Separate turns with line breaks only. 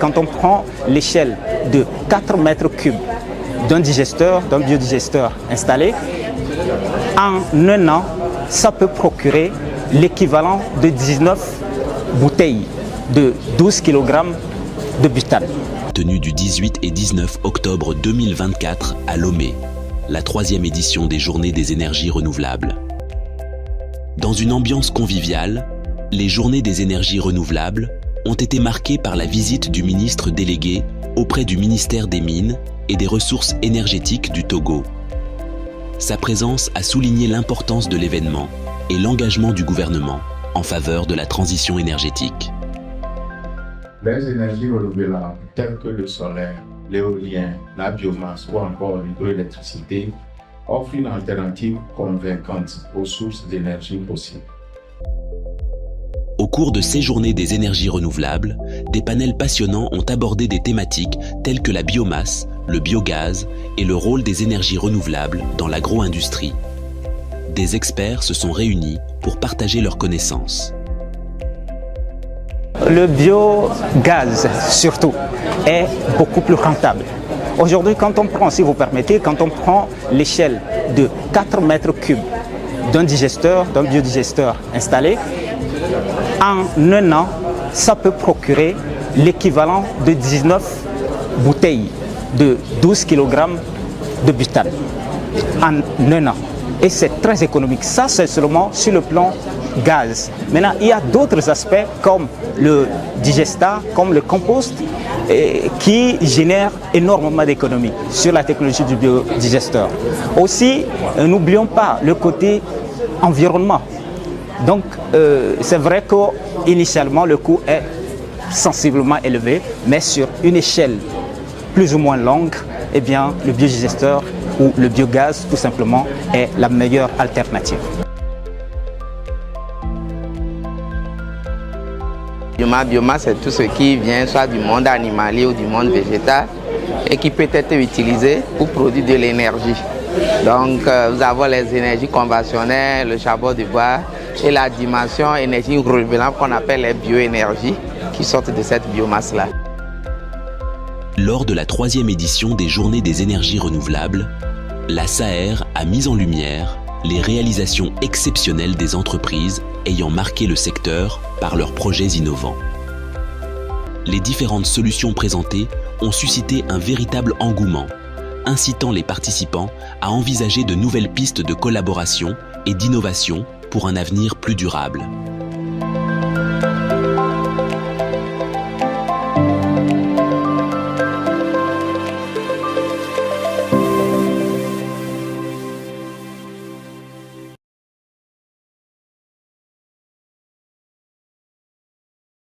quand on prend l'échelle de 4 mètres cubes d'un biodigesteur installé, en un an, ça peut procurer l'équivalent de 19 bouteilles de 12 kg de butane.
Tenue du 18 et 19 octobre 2024 à Lomé, la 3e édition des Journées des énergies renouvelables. Dans une ambiance conviviale, les Journées des énergies renouvelables ont été marquées par la visite du ministre délégué auprès du ministère des Mines et des Ressources énergétiques du Togo. Sa présence a souligné l'importance de l'événement et l'engagement du gouvernement en faveur de la transition énergétique.
Les énergies renouvelables telles que le solaire, l'éolien, la biomasse ou encore l'hydroélectricité offrent une alternative convaincante aux sources d'énergie fossiles.
Au cours de ces Journées des énergies renouvelables, des panels passionnants ont abordé des thématiques telles que la biomasse, le biogaz et le rôle des énergies renouvelables dans l'agro-industrie. Des experts se sont réunis pour partager leurs connaissances.
Le biogaz, surtout, est beaucoup plus rentable. Aujourd'hui, quand on prend, si vous permettez, quand on prend l'échelle de 4 mètres cubes d'un biodigesteur installé, en un an, ça peut procurer l'équivalent de 19 bouteilles de 12 kg de butane en un an. Et c'est très économique. Ça, c'est seulement sur le plan gaz. Maintenant, il y a d'autres aspects comme le digestat, comme le compost, qui génèrent énormément d'économies sur la technologie du biodigesteur. Aussi, n'oublions pas le côté environnement. Donc, c'est vrai qu'initialement, le coût est sensiblement élevé, mais sur une échelle plus ou moins longue, eh bien, le biodigesteur ou le biogaz, tout simplement, est la meilleure alternative.
Biomasse, c'est tout ce qui vient soit du monde animalier ou du monde végétal et qui peut être utilisé pour produire de l'énergie. Donc, nous avons les énergies conventionnelles, le charbon de bois et la dimension énergie renouvelable qu'on appelle les bioénergies qui sortent de cette biomasse-là.
Lors de la 3e édition des Journées des énergies renouvelables, la SAER a mis en lumière les réalisations exceptionnelles des entreprises ayant marqué le secteur par leurs projets innovants. Les différentes solutions présentées ont suscité un véritable engouement, incitant les participants à envisager de nouvelles pistes de collaboration et d'innovation pour un avenir plus durable.